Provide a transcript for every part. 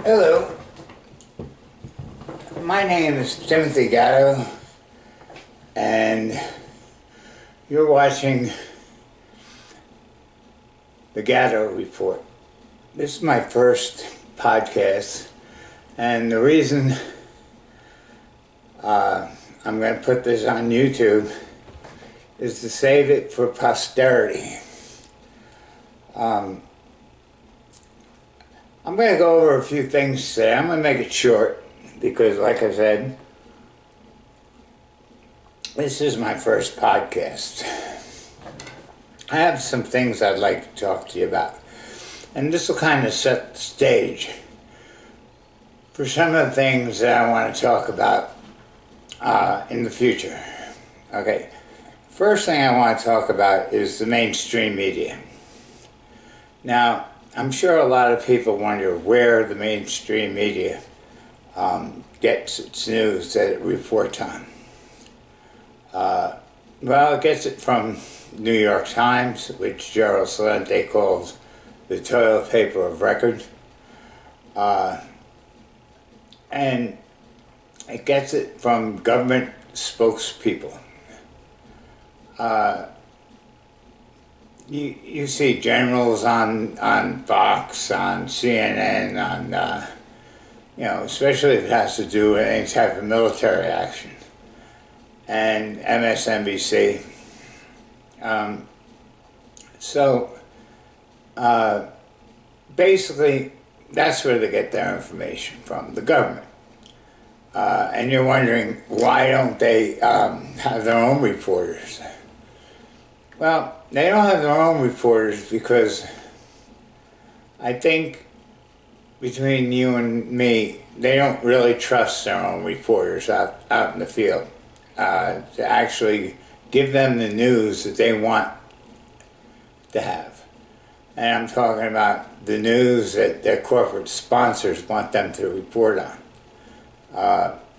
Hello, my name is Tim Gatto, and you're watching the Gatto Report. This is my first podcast, and the reason I'm going to put this on YouTube is to save it for posterity. I'm going to go over a few things today. I'm going to make it short because, like I said, this is my first podcast. I have some things I'd like to talk to you about. And this will kind of set the stage for some of the things that I want to talk about in the future. Okay, first thing I want to talk about is the mainstream media. Now, I'm sure a lot of people wonder where the mainstream media gets its news that it reports on. Well, it gets it from New York Times, which Gerald Celente calls the toilet paper of record. And it gets it from government spokespeople. You see generals on Fox, on CNN, on especially if it has to do with any type of military action, and MSNBC. Basically, that's where they get their information from, the government. And you're wondering, why don't they have their own reporters? Well, they don't have their own reporters because I think between you and me, they don't really trust their own reporters out in the field to actually give them the news that they want to have. And I'm talking about the news that their corporate sponsors want them to report on.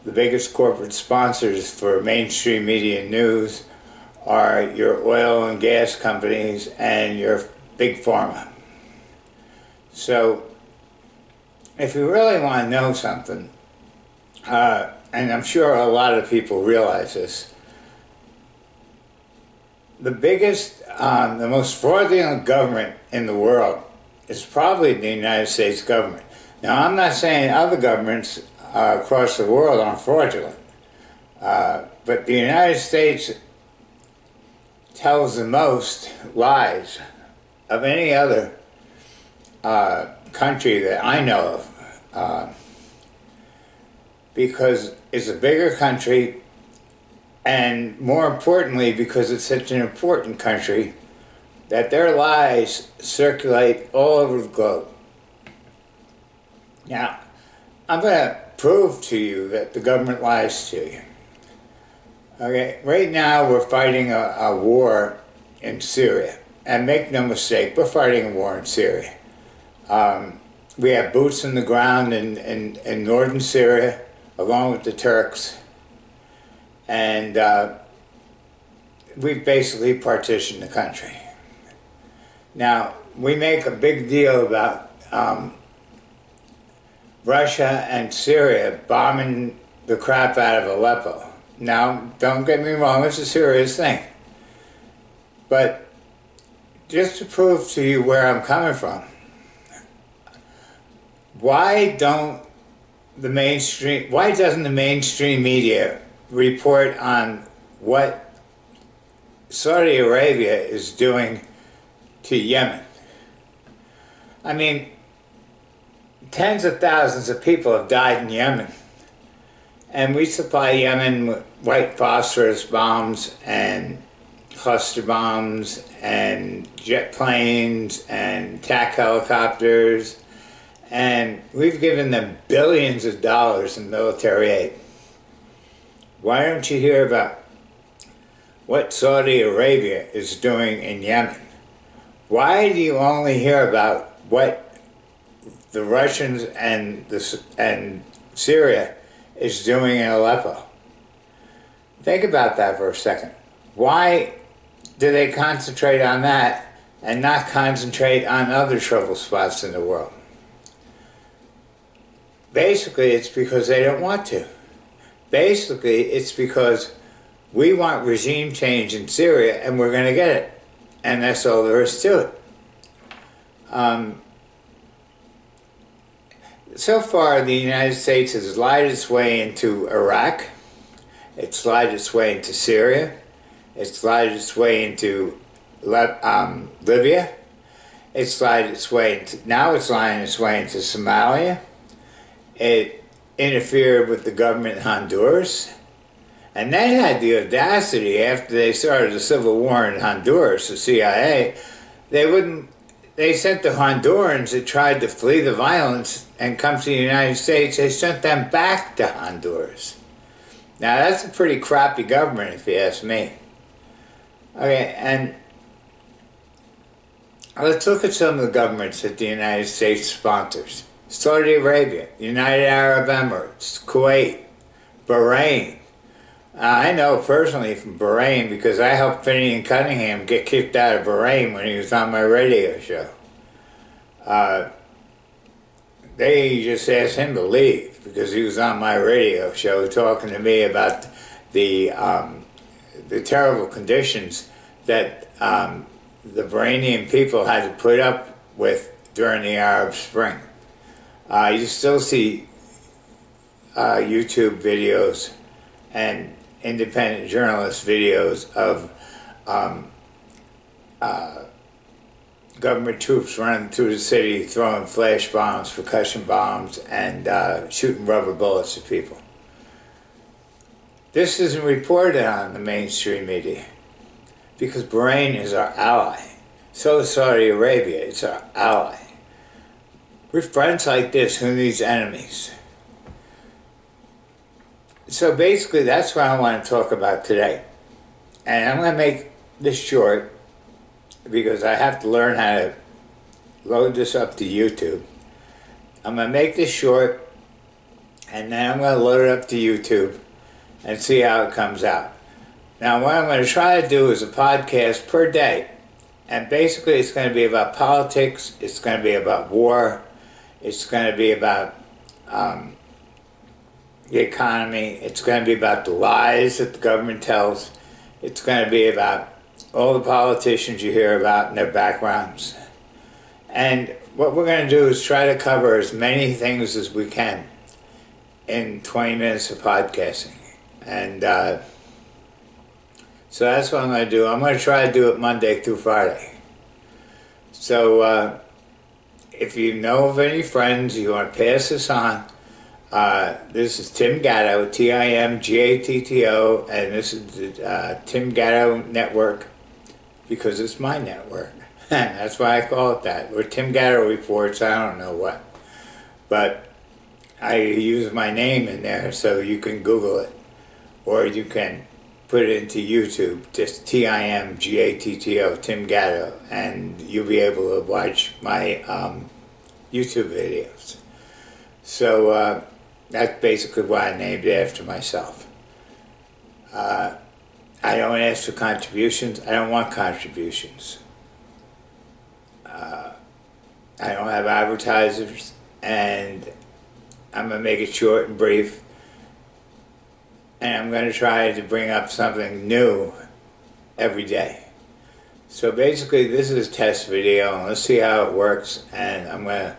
The biggest corporate sponsors for mainstream media news are your oil and gas companies and your big pharma. So, if you really want to know something, and I'm sure a lot of people realize this, the biggest, the most fraudulent government in the world is probably the United States government. Now, I'm not saying other governments across the world aren't fraudulent, but the United States tells the most lies of any other country that I know of, because it's a bigger country, and more importantly, because it's such an important country, that their lies circulate all over the globe. Now, I'm going to prove to you that the government lies to you. Okay, right now we're fighting a war in Syria. And make no mistake, we're fighting a war in Syria. We have boots on the ground in northern Syria, along with the Turks. And we've basically partitioned the country. Now, we make a big deal about Russia and Syria bombing the crap out of Aleppo. Now, don't get me wrong, it's a serious thing. But just to prove to you where I'm coming from, why doesn't the mainstream media report on what Saudi Arabia is doing to Yemen? I mean, tens of thousands of people have died in Yemen. And we supply Yemen with white phosphorus bombs and cluster bombs and jet planes and attack helicopters. And we've given them billions of dollars in military aid. Why don't you hear about what Saudi Arabia is doing in Yemen? Why do you only hear about what the Russians and Syria is doing in Aleppo? Think about that for a second. Why do they concentrate on that and not concentrate on other trouble spots in the world? basically it's because they don't want to. Basically, it's because we want regime change in Syria and we're going to get it. And that's all there is to it. So far, the United States has lied its way into Iraq. It's lied its way into Syria. It's lied its way into Libya. It's lied its way into, now it's lying its way into Somalia. It interfered with the government in Honduras. And they had the audacity, after they started the civil war in Honduras, the CIA, they sent the Hondurans that tried to flee the violence and come to the United States, they sent them back to Honduras. Now that's a pretty crappy government if you ask me. Okay, and let's look at some of the governments that the United States sponsors. Saudi Arabia, United Arab Emirates, Kuwait, Bahrain. I know personally from Bahrain because I helped Finian Cunningham get kicked out of Bahrain when he was on my radio show. They just asked him to leave because he was on my radio show talking to me about the terrible conditions that the Bahrainian people had to put up with during the Arab Spring. You still see YouTube videos and independent journalist videos of government troops running through the city throwing flash bombs, percussion bombs, and shooting rubber bullets at people. This isn't reported on the mainstream media because Bahrain is our ally. So is Saudi Arabia, it's our ally. With friends like this, who needs enemies? So basically, that's what I want to talk about today. And I'm going to make this short because I have to learn how to load this up to YouTube. I'm going to make this short, and then I'm going to load it up to YouTube and see how it comes out. Now, what I'm going to try to do is a podcast per day. And basically, it's going to be about politics, it's going to be about war, it's going to be about the economy, it's going to be about the lies that the government tells, it's going to be about all the politicians you hear about and their backgrounds. And what we're going to do is try to cover as many things as we can in 20 minutes of podcasting. And so that's what I'm going to do. I'm going to try to do it Monday through Friday. So if you know of any friends, you want to pass this on, this is Tim Gatto, Timgatto, and this is the Tim Gatto Network because it's my network. That's why I call it that. Or Tim Gatto Reports, I don't know what. But I use my name in there so you can Google it. Or you can put it into YouTube, just Timgatto, Tim Gatto, and you'll be able to watch my YouTube videos. So that's basically why I named it after myself. I don't ask for contributions. I don't want contributions. I don't have advertisers, and I'm going to make it short and brief. And I'm going to try to bring up something new every day. So basically, this is a test video, and let's see how it works. And I'm going to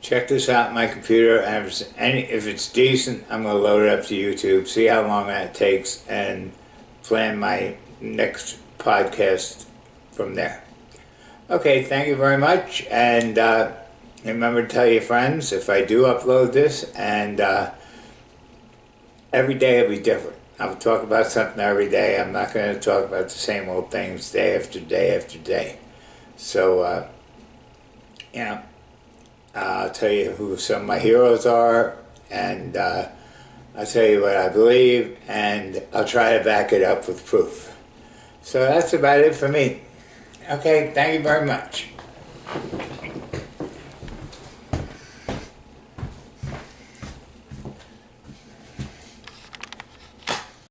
check this out on my computer, and if it's decent, I'm going to load it up to YouTube, see how long that takes, and plan my next podcast from there. Okay, thank you very much, and remember to tell your friends if I do upload this, and every day will be different. I'll talk about something every day. I'm not going to talk about the same old things day after day after day. So, I'll tell you who some of my heroes are, and I'll tell you what I believe, and I'll try to back it up with proof. So that's about it for me. Okay, thank you very much.